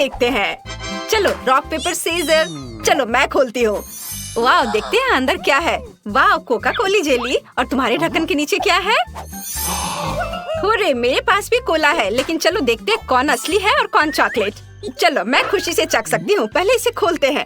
देखते हैं। चलो रॉक पेपर सीजर। चलो मैं खोलती हूँ। वाह, देखते हैं अंदर क्या है। वाह, कोका कोली जेली। और तुम्हारे ढक्कन के नीचे क्या है? अरे मेरे पास भी कोला है, लेकिन चलो देखते हैं कौन असली है और कौन चॉकलेट। चलो मैं खुशी से चख सकती हूँ। पहले इसे खोलते हैं।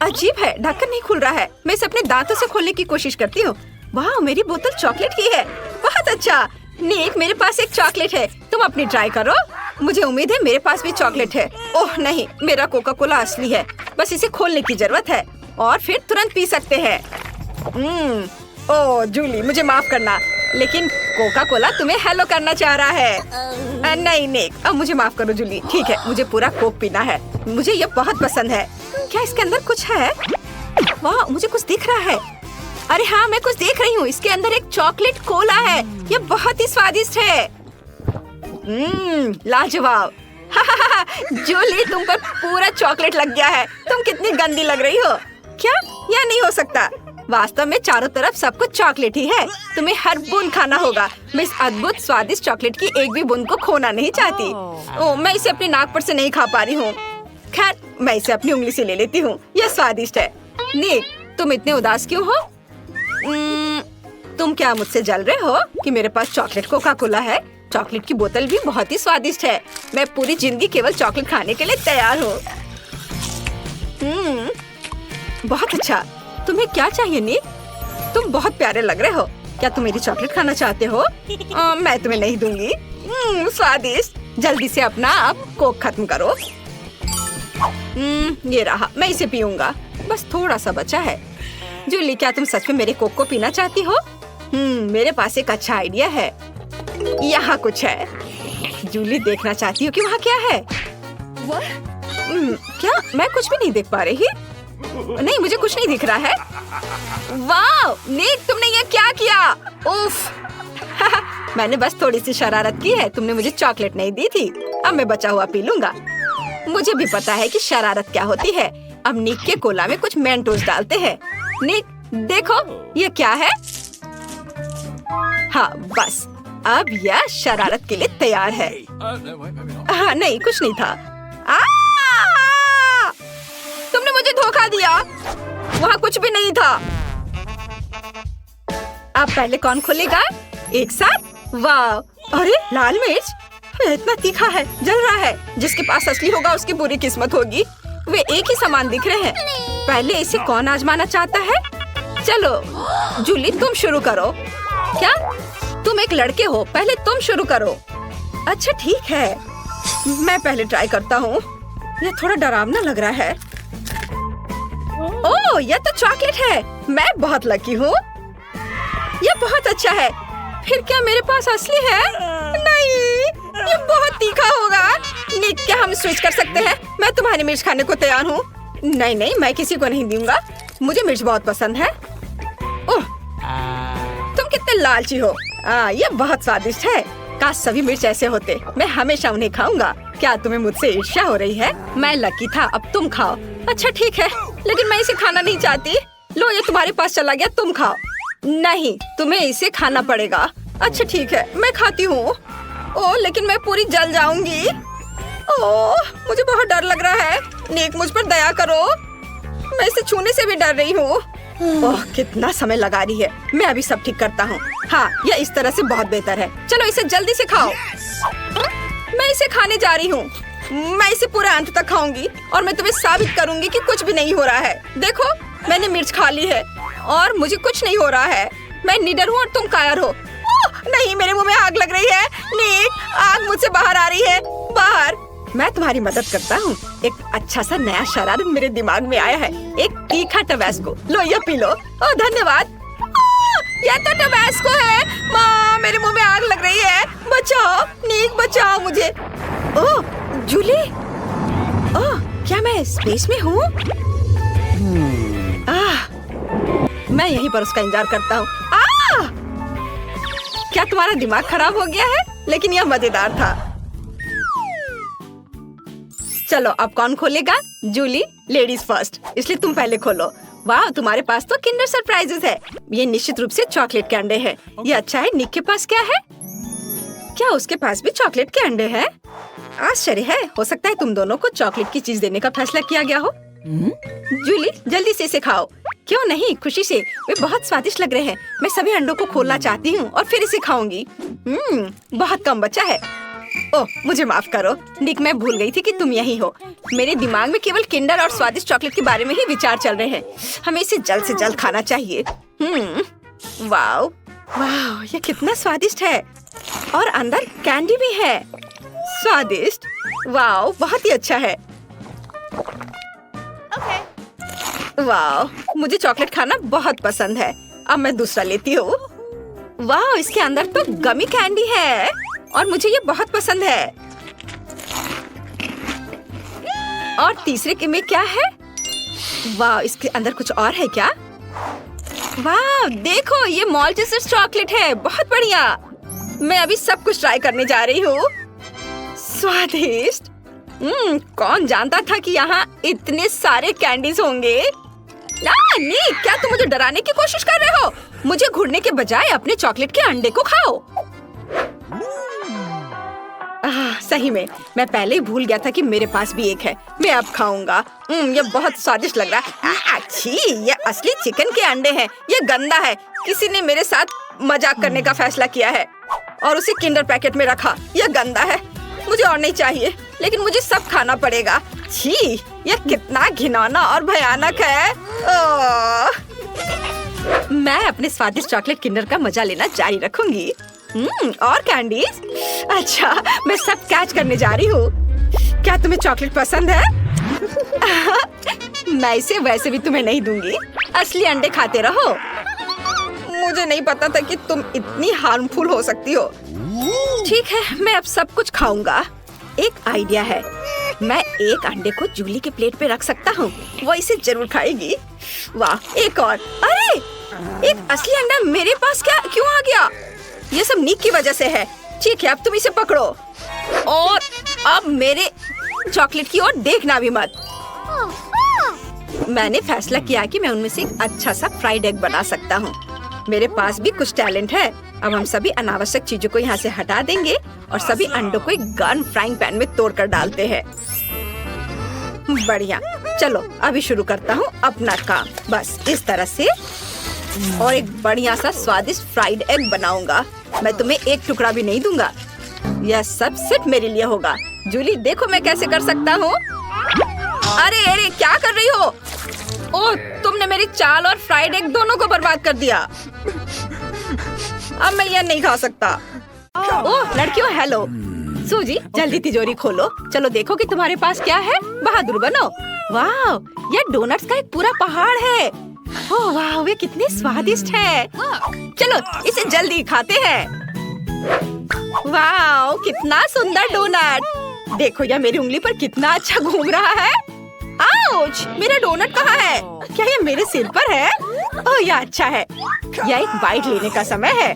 अजीब है, ढक्कन नहीं खुल रहा है। मैं इसे अपने दांतों से खोलने की कोशिश करती हूँ। वाह, मेरी बोतल चॉकलेट की है। बहुत अच्छा। निक, मेरे पास एक चॉकलेट है, तुम अपनी ट्राई करो। मुझे उम्मीद है मेरे पास भी चॉकलेट है। ओह नहीं, मेरा कोका कोला असली है। बस इसे खोलने की जरूरत है और फिर तुरंत पी सकते हैं। ओह जूली, मुझे माफ करना, लेकिन कोका कोला तुम्हें हेलो करना चाह रहा है। नहीं निक, अब मुझे माफ करो जूली। ठीक है, मुझे पूरा कोक पीना है। मुझे ये बहुत पसंद है। क्या इसके अंदर कुछ है? वाह, मुझे कुछ दिख रहा है। अरे हाँ, मैं कुछ देख रही हूँ। इसके अंदर एक चॉकलेट कोला है। ये बहुत ही स्वादिष्ट है। लाजवाब। जूली, तुम पर पूरा चॉकलेट लग गया है। तुम कितनी गंदी लग रही हो। क्या? यह नहीं हो सकता। वास्तव में चारों तरफ सब कुछ चॉकलेट ही है। तुम्हें हर बूंद खाना होगा। मैं इस अद्भुत स्वादिष्ट चॉकलेट की एक भी बूंद को खोना नहीं चाहती। ओह, मैं इसे अपनी नाक पर से नहीं खा पा रही हूँ। खैर, मैं इसे अपनी उंगली से ले लेती हूँ। यह स्वादिष्ट है। निक, तुम इतने उदास क्यों हो? तुम क्या मुझसे जल रहे हो कि मेरे पास चॉकलेट कोका कोला है? चॉकलेट की बोतल भी बहुत ही स्वादिष्ट है। मैं पूरी जिंदगी केवल चॉकलेट खाने के लिए तैयार हूँ। बहुत अच्छा। तुम्हें क्या चाहिए निक? तुम बहुत प्यारे लग रहे हो। क्या तुम मेरी चॉकलेट खाना चाहते हो? मैं तुम्हें नहीं दूंगी। स्वादिष्ट। जल्दी से अपना आप कोक खत्म करो। ये रहा, मैं इसे पीऊंगा। बस थोड़ा सा बचा है। जूली, क्या तुम सच में मेरे कोक को पीना चाहती हो? मेरे पास एक अच्छा आइडिया है। यहाँ कुछ है। जूली, देखना चाहती हो कि वहाँ क्या है? क्या मैं कुछ भी नहीं देख पा रही? नहीं, मुझे कुछ नहीं दिख रहा है। वाह निक, तुमने ये क्या किया? उफ। मैंने बस थोड़ी सी शरारत की है। तुमने मुझे चॉकलेट नहीं दी थी। अब मैं बचा हुआ पी लूंगा। मुझे भी पता है कि शरारत क्या होती है। अब निक के कोला में कुछ मेंटोस डालते हैं। निक, देखो ये क्या है? हाँ बस, अब यह शरारत के लिए तैयार है। हाँ नहीं, कुछ नहीं था। तुमने मुझे धोखा दिया। वहाँ कुछ भी नहीं था। अब पहले कौन खोलेगा? एक साथ। वाह, अरे लाल मिर्च, इतना तीखा है, जल रहा है। जिसके पास असली होगा उसकी बुरी किस्मत होगी। वे एक ही समान दिख रहे हैं। पहले इसे कौन आजमाना चाहता है? चलो जूली, तुम शुरू करो। क्या? तुम एक लड़के हो, पहले तुम शुरू करो। अच्छा ठीक है, मैं पहले ट्राई करता हूँ। यह थोड़ा डरावना लग रहा है। ओह, यह तो चॉकलेट है। मैं बहुत लकी हूँ। यह बहुत अच्छा है। फिर क्या मेरे पास असली है? नहीं, ये बहुत तीखा होगा। निक, क्या हम स्विच कर सकते हैं? मैं तुम्हारी मिर्च खाने को तैयार हूँ। नहीं नहीं, मैं किसी को नहीं दूंगा। मुझे मिर्च बहुत पसंद है। ओह, तुम कितने लालची हो। ये बहुत स्वादिष्ट है। काश सभी मिर्च ऐसे होते। मैं हमेशा उन्हें खाऊंगा। क्या तुम्हें मुझसे ईर्ष्या हो रही है? मैं लकी था, अब तुम खाओ। अच्छा ठीक है, लेकिन मैं इसे खाना नहीं चाहती। लो, ये तुम्हारे पास चला गया, तुम खाओ। नहीं, तुम्हें इसे खाना पड़ेगा। अच्छा ठीक है, मैं खाती हूँ। ओह, लेकिन मैं पूरी जल जाऊंगी। ओह, मुझे बहुत डर लग रहा है। निक, मुझ पर दया करो। मैं इसे छूने से भी डर रही हूँ। ओह, कितना समय लगा रही है। मैं अभी सब ठीक करता हूँ। हाँ, यह इस तरह से बहुत बेहतर है। चलो इसे जल्दी से खाओ। मैं इसे खाने जा रही हूँ। मैं इसे पूरे अंत तक खाऊंगी और मैं तुम्हें साबित करूंगी कि कुछ भी नहीं हो रहा है। देखो, मैंने मिर्च खा ली है और मुझे कुछ नहीं हो रहा है। मैं निडर हूँ और तुम कायर हो। नहीं, मेरे मुंह में आग लग रही है। निक, आग मुझसे बाहर आ रही है। बाहर। मैं तुम्हारी मदद करता हूँ। एक अच्छा सा नया शरारत मेरे दिमाग में आया है। एक तीखा टबैस्को। लो, ये पी लो। ओह धन्यवाद। यह तो टबैस्को है। माँ, मेरे मुंह में आग लग रही है। बचाओ निक, बचाओ मुझे। ओह जूली, ओह क्या मैं स्पेस में हूँ? मैं यहीं पर उसका इंतजार करता हूँ। क्या तुम्हारा दिमाग खराब हो गया है? लेकिन यह मजेदार था। चलो अब कौन खोलेगा? जूली, लेडीज फर्स्ट, इसलिए तुम पहले खोलो। वाह, तुम्हारे पास तो किंडर सरप्राइजेस है। ये निश्चित रूप से चॉकलेट के अंडे हैं। ये अच्छा है। निक के पास क्या है? क्या उसके पास भी चॉकलेट के अंडे हैं? आश्चर्य है, हो सकता है तुम दोनों को चॉकलेट की चीज देने का फैसला किया गया हो। जूली, जल्दी से इसे खाओ। क्यों नहीं, खुशी से, वे बहुत स्वादिष्ट लग रहे हैं। मैं सभी अंडों को खोलना चाहती हूँ और फिर इसे खाऊंगी। बहुत कम बचा है। ओह, मुझे माफ करो निक, मैं भूल गई थी कि तुम यही हो। मेरे दिमाग में केवल किंडर और स्वादिष्ट चॉकलेट के बारे में ही विचार चल रहे हैं। हमें इसे जल्द से जल्द खाना चाहिए। वाह वाह, ये कितना स्वादिष्ट है और अंदर कैंडी भी है। स्वादिष्ट, वाह, बहुत ही अच्छा है। वाह, मुझे चॉकलेट खाना बहुत पसंद है। अब मैं दूसरा लेती हूँ। वाह, इसके अंदर तो गमी कैंडी है और मुझे ये बहुत पसंद है। और तीसरे के में क्या है? वाह, इसके अंदर कुछ और है क्या? वाह, देखो, ये माल्टेसर चॉकलेट है। बहुत बढ़िया। मैं अभी सब कुछ ट्राई करने जा रही हूँ। स्वादिष्ट। कौन जानता था कि यहाँ इतने सारे कैंडीज होंगे। नहीं, क्या तुम मुझे डराने की कोशिश कर रहे हो? मुझे घुरने के बजाय अपने चॉकलेट के अंडे को खाओ। सही में, मैं पहले ही भूल गया था कि मेरे पास भी एक है। मैं अब खाऊंगा। ये बहुत स्वादिष्ट लग रहा है। अच्छी, ये असली चिकन के अंडे हैं। ये गंदा है। किसी ने मेरे साथ मजाक करने का फैसला किया है और उसे किंडर पैकेट में रखा। यह गंदा है। मुझे और नहीं चाहिए, लेकिन मुझे सब खाना पड़ेगा। छी, यह कितना घिनौना और भयानक है। मैं अपने स्वादिष्ट चॉकलेट किंडर का मजा लेना जारी रखूंगी। और कैंडीज? अच्छा, मैं सब कैच करने जा रही हूँ। क्या तुम्हें चॉकलेट पसंद है? मैं इसे वैसे भी तुम्हें नहीं दूंगी। असली अंडे खाते रहो। मुझे नहीं पता था कि तुम इतनी हार्मफुल हो सकती हो। ठीक है, मैं अब सब कुछ खाऊंगा। एक आइडिया है, मैं एक अंडे को जूली के प्लेट पे रख सकता हूँ। वो इसे जरूर खाएगी। वाह, एक और। अरे, एक असली अंडा मेरे पास क्यों आ गया? ये सब निक की वजह से है। ठीक है, अब तुम इसे पकड़ो और अब मेरे चॉकलेट की ओर देखना भी मत। मैंने फैसला किया कि मैं उनमें से एक अच्छा सा फ्राइड एग बना सकता हूँ। मेरे पास भी कुछ टैलेंट है। अब हम सभी अनावश्यक चीजों को यहाँ से हटा देंगे और सभी अंडों को एक गर्म फ्राइंग पैन में तोड़कर डालते हैं। बढ़िया, चलो अभी शुरू करता हूँ अपना काम। बस इस तरह से, और एक बढ़िया सा स्वादिष्ट फ्राइड एग बनाऊंगा। मैं तुम्हें एक टुकड़ा भी नहीं दूंगा। यह सब सिर्फ मेरे लिए होगा। जूली, देखो मैं कैसे कर सकता हूँ। अरे अरे, क्या कर रही हो? ओह, तुमने मेरी चाल और फ्राइड एग दोनों को बर्बाद कर दिया। अब मैं यह नहीं खा सकता। ओह लड़कियों, हेलो। सूजी, जल्दी तिजोरी खोलो। चलो देखो कि तुम्हारे पास क्या है। बहादुर बनो। वाह, यह डोनट्स का एक पूरा पहाड़ है। ओह वाह, वे कितने स्वादिष्ट हैं। चलो इसे जल्दी खाते हैं। वाह, कितना सुंदर डोनट। देखो यह मेरी उंगली पर कितना अच्छा घूम रहा है। आउच, मेरा डोनट कहाँ है? क्या यह मेरे सिर पर है? ओह, यह अच्छा है। यह एक बाइट लेने का समय है।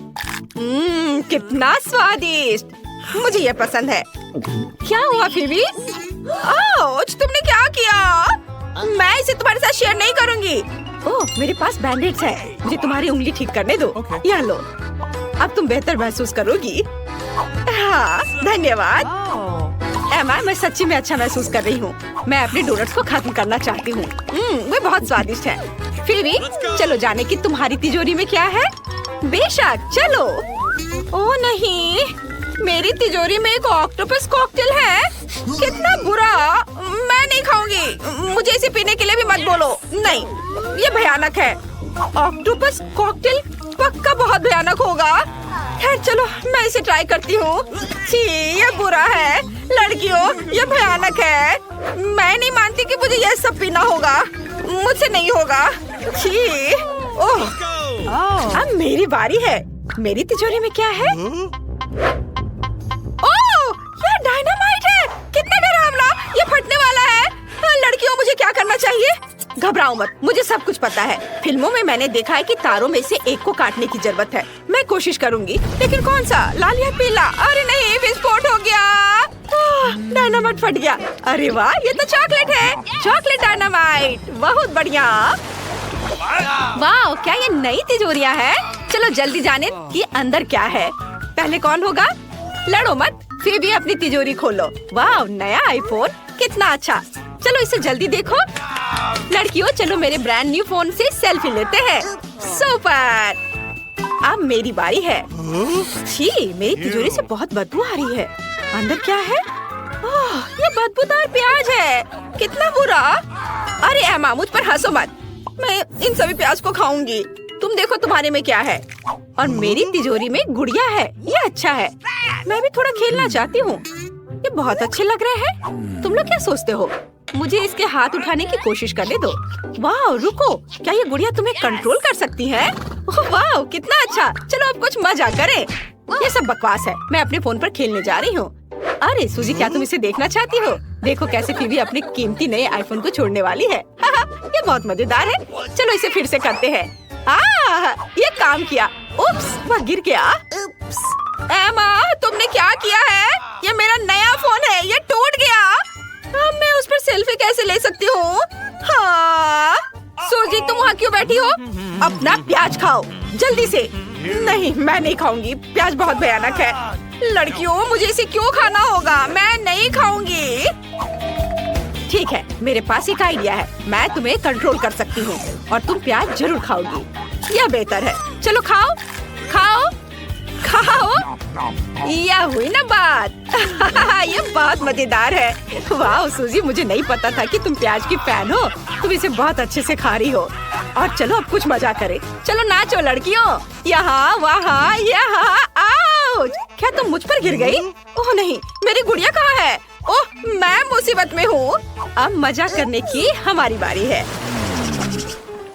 कितना स्वादिष्ट। मुझे यह पसंद है। क्या हुआ फिबी? आउच, तुमने क्या किया? मैं इसे तुम्हारे साथ शेयर नहीं करूंगी। ओह, मेरे पास बैंडेड्स है। मुझे तुम्हारी उंगली ठीक करने दो। यह लो, अब तुम बेहतर महसूस करोगी। हाँ, धन्यवाद। एमा, मैं सच्ची में अच्छा महसूस कर रही हूँ। मैं अपने डोनट्स को खत्म करना चाहती हूँ। वे बहुत स्वादिष्ट हैं। फिर भी चलो जाने की तुम्हारी तिजोरी में क्या है। बेशक, चलो। ओह नहीं, मेरी तिजोरी में एक ऑक्टोपस कॉकटेल है। कितना बुरा। मैं नहीं खाऊंगी। मुझे इसे पीने के लिए भी मत बोलो। नहीं, ये भयानक है। ऑक्टोपस कॉकटेल पक्का बहुत भयानक होगा। खैर चलो, मैं इसे ट्राई करती हूँ। छी, ये बुरा है। लड़कियों, ये भयानक है। मैं नहीं मानती कि मुझे यह सब पीना होगा। मुझसे नहीं होगा। छी, ओह, अब मेरी बारी है। मेरी तिजोरी में क्या है? ओह, यह डायनामाइट है। कितना बड़ा हमला, ये फटने वाला है। लड़कियों, मुझे क्या करना चाहिए? घबराओ मत, मुझे सब कुछ पता है। फिल्मों में मैंने देखा है कि तारों में से एक को काटने की जरूरत है। मैं कोशिश करूंगी, लेकिन कौन सा, लाल या पीला? अरे नहीं, विस्फोट हो गया। डायनामाइट फट गया। अरे वाह, ये तो चॉकलेट है। चॉकलेट डायनामाइट, बहुत बढ़िया। वाह, क्या ये नई तिजोरियां है? चलो जल्दी जाने कि अंदर क्या है। पहले कौन होगा? लड़ो मत, फिर अपनी तिजोरी खोलो। वाह, नया आईफोन, कितना अच्छा। चलो इसे जल्दी देखो। लड़कियों चलो मेरे ब्रांड न्यू फोन से सेल्फी लेते हैं। सुपर। अब मेरी बारी है। छी, मेरी तिजोरी से बहुत बदबू आ रही है। अंदर क्या है? ओह, ये बदबूदार प्याज है। कितना बुरा। अरे एमा, मुझ पर हंसो मत। मैं इन सभी प्याज को खाऊंगी। तुम देखो तुम्हारे में क्या है। और मेरी तिजोरी में गुड़िया है। ये अच्छा है। मैं भी थोड़ा खेलना चाहती हूँ। ये बहुत अच्छे लग रहे हैं। तुम लोग क्या सोचते हो? मुझे इसके हाथ उठाने की कोशिश करने दो। वाह, रुको, क्या ये गुड़िया तुम्हें कंट्रोल कर सकती है? वाह, कितना अच्छा। चलो अब कुछ मजा करें। ये सब बकवास है। मैं अपने फोन पर खेलने जा रही हूँ। अरे सूजी, क्या तुम इसे देखना चाहती हो? देखो कैसे फिबी अपने कीमती नए आईफोन को छोड़ने वाली है। ये बहुत मजेदार है। चलो इसे फिर से करते हैं। ये काम किया। उप्स, वह गिर गया। एमा, तुमने क्या किया है? ये मेरा नया फोन है, ये टूट गया। अब मैं उस पर सेल्फी कैसे ले सकती हूँ? हाँ, सूजी तुम वहाँ क्यों बैठी हो? अपना प्याज खाओ जल्दी से। नहीं, मैं नहीं खाऊंगी। प्याज बहुत भयानक है। लड़कियों, मुझे इसे क्यों खाना होगा? मैं नहीं खाऊंगी। ठीक है, मेरे पास एक आइडिया है। मैं तुम्हें कंट्रोल कर सकती हूँ और तुम प्याज जरूर खाओगी। यह बेहतर है। चलो खाओ खाओ खाओ। यह हुई ना बात। ये बहुत मजेदार है। वाह सूजी, मुझे नहीं पता था कि तुम प्याज की फैन हो। तुम इसे बहुत अच्छे से खा रही हो। और चलो अब कुछ मजा करें। चलो नाचो लड़कियों, यहाँ वहाँ यहाँ। आउच! क्या तुम मुझ पर गिर गई? ओह नहीं, मेरी गुड़िया कहाँ है? ओह, मैं मुसीबत में हूँ। अब मजा करने की हमारी बारी है।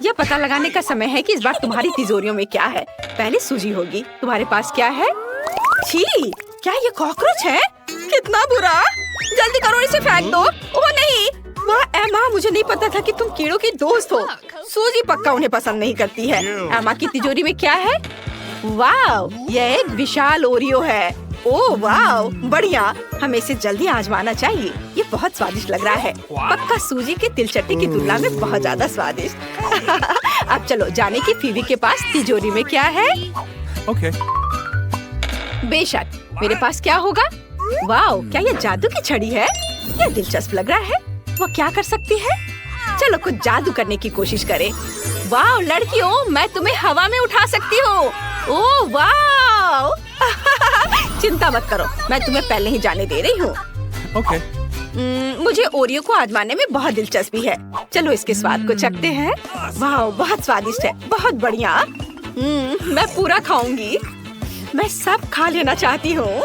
यह पता लगाने का समय है कि इस बार तुम्हारी तिजोरियों में क्या है। पहले सूजी होगी। तुम्हारे पास क्या है? छी, क्या ये कॉकरोच है? कितना बुरा। जल्दी करो, इसे फेंक दो। ओह नहीं, वाह एमा, मुझे नहीं पता था कि तुम कीड़ों की दोस्त हो। सूजी पक्का उन्हें पसंद नहीं करती है। एमा की तिजोरी में क्या है? वाह, यह एक विशाल ओरियो है। ओह वाह, बढ़िया। हमें इसे जल्दी आजमाना चाहिए। ये बहुत स्वादिष्ट लग रहा है। पक्का सूजी के तिलचट्टी की तुलना में बहुत ज्यादा स्वादिष्ट। अब चलो जाने की फिबी के पास तिजोरी में क्या है। Okay. बेशक, मेरे पास क्या होगा? वाह, क्या ये जादू की छड़ी है? यह दिलचस्प लग रहा है। वो क्या कर सकती है? चलो कुछ जादू करने की कोशिश करें। वाह लड़कियों, मैं तुम्हें हवा में उठा सकती हूँ। ओह वाह। चिंता मत करो, मैं तुम्हें पहले ही जाने दे रही हूँ। Okay. मुझे ओरियो को आजमाने में बहुत दिलचस्पी है। चलो इसके स्वाद को चखते हैं। वाह, बहुत स्वादिष्ट है, बहुत बढ़िया। मैं पूरा खाऊंगी। मैं सब खा लेना चाहती हूँ।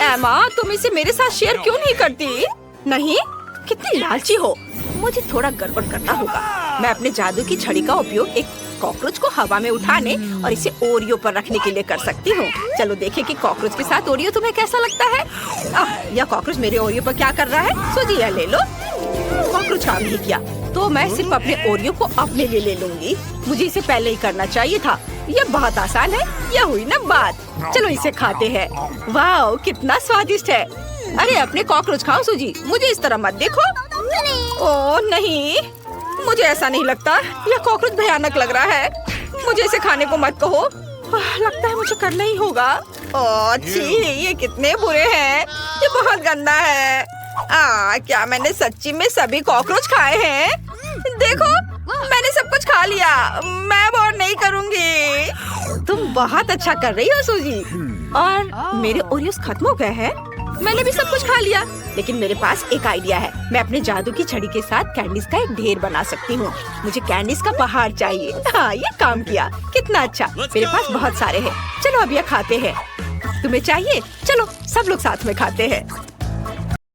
एमा, तुम इसे मेरे साथ शेयर क्यों नहीं करती? नहीं, कितनी लालची हो। मुझे थोड़ा गड़बड़ करना होगा। मैं अपने जादू की छड़ी का उपयोग एक कॉकरोच को हवा में उठाने और इसे ओरियो पर रखने के लिए कर सकती हूँ। चलो देखें कि कॉकरोच के साथ ओरियो तुम्हें कैसा लगता है। यह कॉकरोच मेरे ओरियो पर क्या कर रहा है? सूजी, यह ले लो। कॉकरोच काम नहीं किया तो मैं सिर्फ अपने ओरियो को अपने लिए ले लूंगी। मुझे इसे पहले ही करना चाहिए था। यह बहुत आसान है। यह हुई ना बात। चलो इसे खाते हैं। वाह, कितना स्वादिष्ट है। अरे अपने कॉकरोच खाओ सूजी, मुझे इस तरह मत देखो। ओह नहीं, मुझे ऐसा नहीं लगता। यह कॉकरोच भयानक लग रहा है। मुझे इसे खाने को मत कहो। लगता है मुझे करना ही होगा। ओह छी, ये कितने बुरे हैं। ये बहुत गंदा है। क्या मैंने सच्ची में सभी कॉकरोच खाए हैं? देखो, मैंने सब कुछ खा लिया। मैं और नहीं करूँगी। तुम बहुत अच्छा कर रही हो सूजी। और मेरे ओरियोस खत्म हो गए हैं। मैंने भी सब कुछ खा लिया, लेकिन मेरे पास एक आइडिया है। मैं अपने जादू की छड़ी के साथ कैंडीज का एक ढेर बना सकती हूँ। मुझे कैंडीज का पहाड़ चाहिए। हाँ, ये काम किया। कितना अच्छा। मेरे पास बहुत सारे हैं। चलो अब ये खाते हैं। तुम्हें चाहिए? चलो सब लोग साथ में खाते हैं।